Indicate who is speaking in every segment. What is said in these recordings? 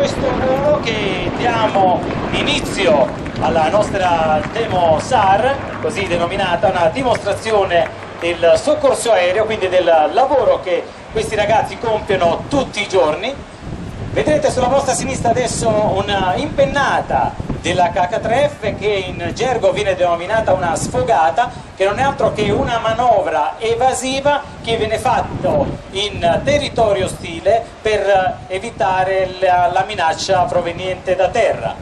Speaker 1: questo volo che diamo inizio alla nostra demo SAR, così denominata, una dimostrazione del soccorso aereo, quindi del lavoro che questi ragazzi compiono tutti i giorni. Vedrete sulla vostra sinistra adesso una impennata della HH3F che in gergo viene denominata una sfogata, che non è altro che una manovra evasiva che viene fatta in territorio ostile per evitare la minaccia proveniente da terra.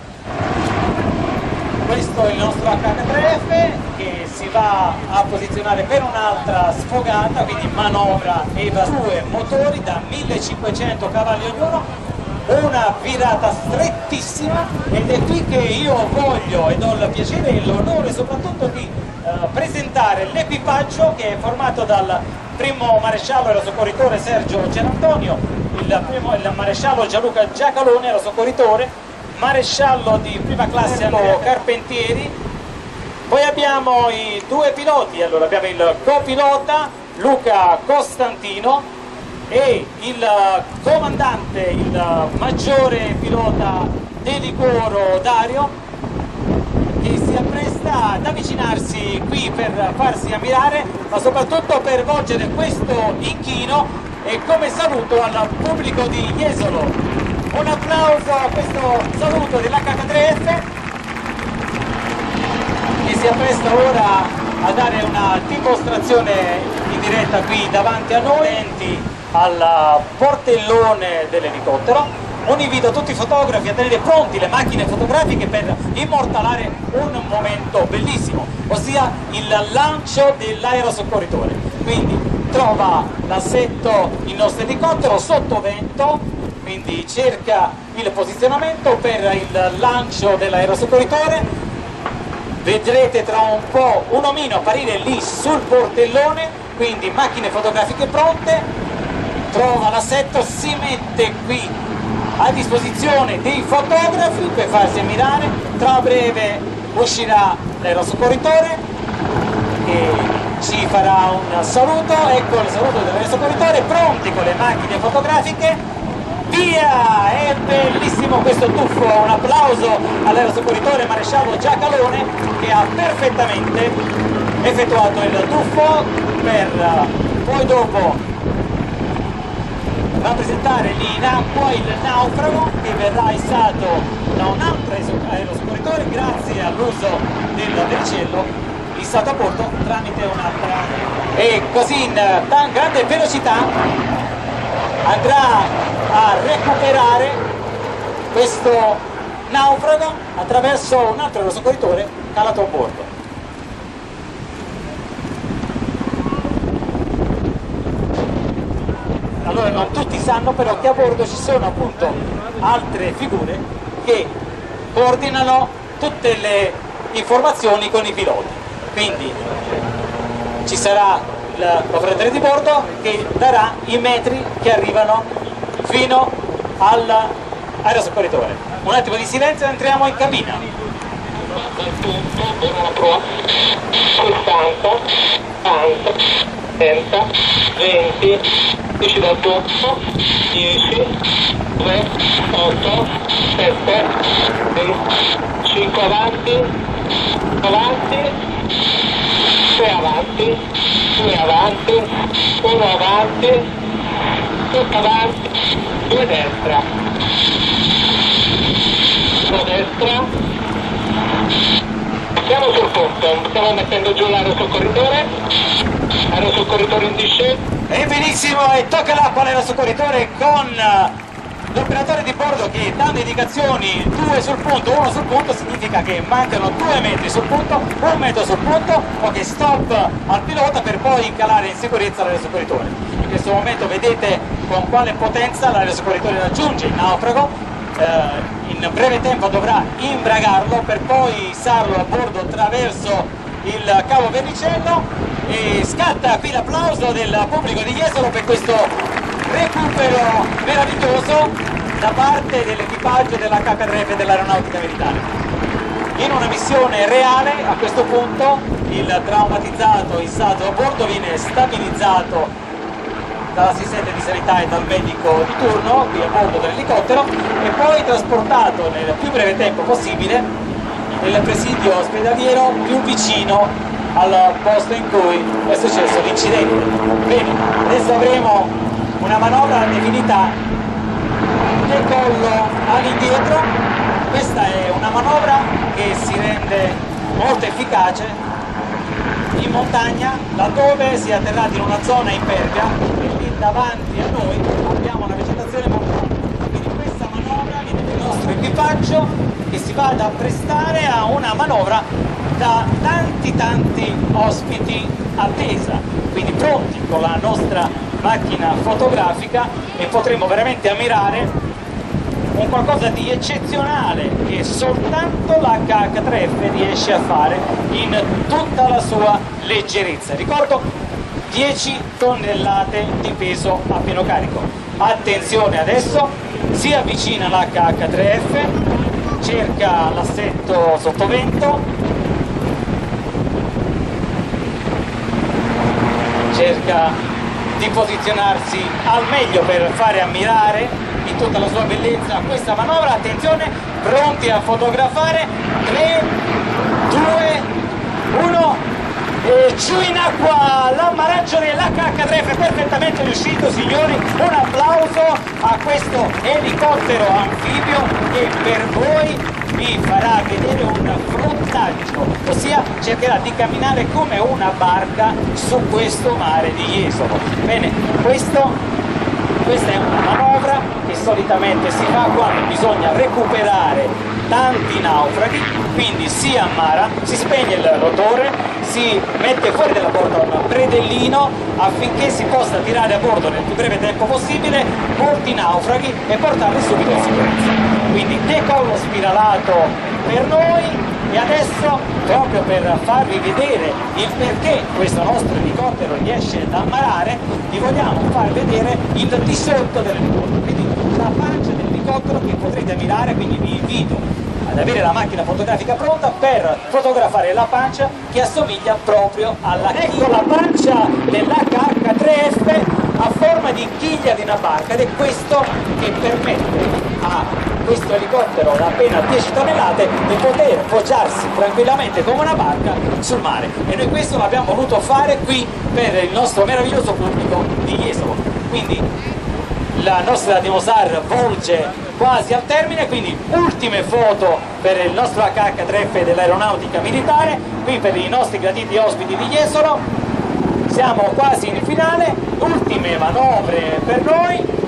Speaker 1: Questo è il nostro HH3F che si va a posizionare per un'altra sfogata, quindi manovra evasiva, due motori da 1500 cavalli ognuno, una virata strettissima, ed è qui che io voglio ed ho il piacere e l'onore soprattutto di presentare l'equipaggio, che è formato dal primo maresciallo aerosoccorritore Sergio Gianantonio, il maresciallo Gianluca Giacalone aerosoccorritore, maresciallo di prima classe Andrea Carpentieri. Poi abbiamo i due piloti, allora abbiamo il copilota Luca Costantino e il comandante, il maggiore pilota Delicoro Dario, che si appresta ad avvicinarsi qui per farsi ammirare, ma soprattutto per volgere questo inchino e come saluto al pubblico di Jesolo. Un applauso a questo saluto dell'HH3F, che si appresta ora a dare una dimostrazione in diretta qui davanti a noi, al portellone dell'elicottero. Un invito a tutti i fotografi a tenere pronti le macchine fotografiche per immortalare un momento bellissimo, ossia il lancio dell'aerosoccorritore. Quindi trova l'assetto il nostro elicottero sotto vento, quindi cerca il posizionamento per il lancio dell'aerosoccorritore. Vedrete tra un po' un omino apparire lì sul portellone, quindi macchine fotografiche pronte. Trova l'assetto, si mette qui a disposizione dei fotografi per farsi ammirare. Tra breve uscirà l'aerosoccorritore e ci farà un saluto. Ecco il saluto dell'aerosoccorritore, pronti con le macchine fotografiche. Via! È bellissimo questo tuffo, un applauso all'aerosoccorritore maresciallo Giacalone che ha perfettamente effettuato il tuffo per poi dopo rappresentare lì in acqua il naufrago che verrà issato da un altro aerosoccorritore grazie all'uso del vercello issato a bordo tramite un'altra, e così in grande velocità andrà a recuperare questo naufrago attraverso un altro aerosoccorritore calato a bordo. Allora, non tutti sanno però che a bordo ci sono appunto altre figure che coordinano tutte le informazioni con i piloti, quindi ci sarà l'operatore di bordo che darà i metri che arrivano fino all'aerosoccorritore. Un attimo di silenzio e entriamo in cabina.
Speaker 2: 60, 80, 30, 20, 10 dal tutto, 10, 9, 8, 7, 6, 5 avanti, 6 avanti, 2 avanti, 1 avanti, 8 avanti, 2 destra, 1 destra. Siamo sul punto, stiamo mettendo giù l'aerosoccorritore in discesa.
Speaker 1: E benissimo, e tocca l'acqua all'aerosoccorritore con l'operatore di bordo che, dando indicazioni 2 sul punto, 1 sul punto, significa che mancano 2 metri sul punto, 1 metro sul punto. Ok, stop al pilota per poi incalare in sicurezza l'aerosoccorritore. In questo momento vedete con quale potenza l'aerosoccorritore raggiunge il naufrago. In breve tempo dovrà imbragarlo per poi issarlo a bordo attraverso il cavo vernicello, e scatta qui l'applauso del pubblico di Jesolo per questo recupero meraviglioso da parte dell'equipaggio dell'HH3F dell'Aeronautica Militare. In una missione reale, a questo punto il traumatizzato issato a bordo viene stabilizzato dall'assistente di sanità e dal medico di turno qui a bordo dell'elicottero e poi trasportato nel più breve tempo possibile nel presidio ospedaliero più vicino al posto in cui è successo l'incidente. Bene, adesso avremo una manovra definita decollo all'indietro. Questa è una manovra che si rende molto efficace in montagna, laddove si è atterrati in una zona impervia e lì davanti a noi abbiamo una vegetazione montana. Quindi questa manovra viene del nostro equipaggio che si va ad apprestare a una manovra da tanti ospiti attesa, quindi pronti con la nostra macchina fotografica, e potremo veramente ammirare un qualcosa di eccezionale che soltanto la HH3F riesce a fare in tutta la sua leggerezza. Ricordo 10 tonnellate di peso a pieno carico. Attenzione, adesso si avvicina la HH3F, cerca l'assetto sottovento, cerca di posizionarsi al meglio per fare ammirare in tutta la sua bellezza questa manovra. Attenzione, pronti a fotografare. 3, 2, 1 e giù in acqua l'ammaraggio dell'HH3F, perfettamente riuscito, signori. Un applauso a questo elicottero anfibio che per voi vi farà vedere un frontaggio, ossia cercherà di camminare come una barca su questo mare di Jesolo. Bene, questa è una manovra che solitamente si fa quando bisogna recuperare tanti naufraghi, quindi si ammara, si spegne il rotore, si mette fuori dalla porta un predellino affinché si possa tirare a bordo nel più breve tempo possibile molti naufraghi e portarli subito in sicurezza. Quindi decollo spiralato per noi. E adesso, proprio per farvi vedere il perché questo nostro elicottero riesce ad ammarare, vi vogliamo far vedere il di sotto dell'elicottero, quindi la pancia dell'elicottero che potrete ammirare. Quindi vi invito ad avere la macchina fotografica pronta per fotografare la pancia che assomiglia proprio alla chiglia. Ecco la pancia dell'HH3F a forma di chiglia di una barca, ed è questo che permette a questo elicottero da appena 10 tonnellate di poter poggiarsi tranquillamente come una barca sul mare, e noi questo l'abbiamo voluto fare qui per il nostro meraviglioso pubblico di Jesolo. Quindi la nostra Demosar volge quasi al termine, quindi ultime foto per il nostro HH3F dell'aeronautica militare qui per i nostri graditi ospiti di Jesolo. Siamo quasi in finale, ultime manovre per noi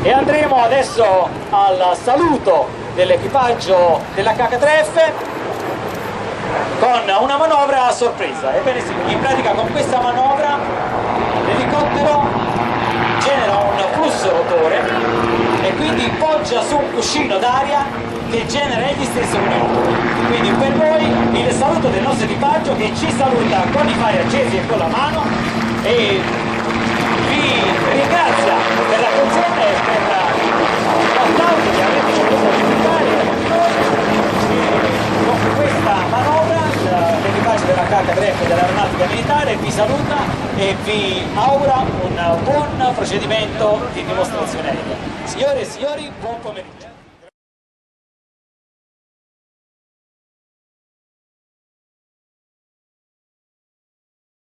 Speaker 1: e andremo adesso al saluto dell'equipaggio dell'HH3F con una manovra a sorpresa. Ebbene sì, in pratica con questa manovra l'elicottero genera un flusso rotore e quindi poggia su un cuscino d'aria che genera egli stesso un motore. Quindi per voi il saluto del nostro equipaggio che ci saluta con i fari accesi e con la mano e vi ringrazia per l'attenzione e per l'applauso che avete potuto ascoltare con questa manovra. L'equipaggio della HH3F dell'aeronautica militare vi saluta e vi augura un buon procedimento di dimostrazione aerea. Signore e signori, buon pomeriggio.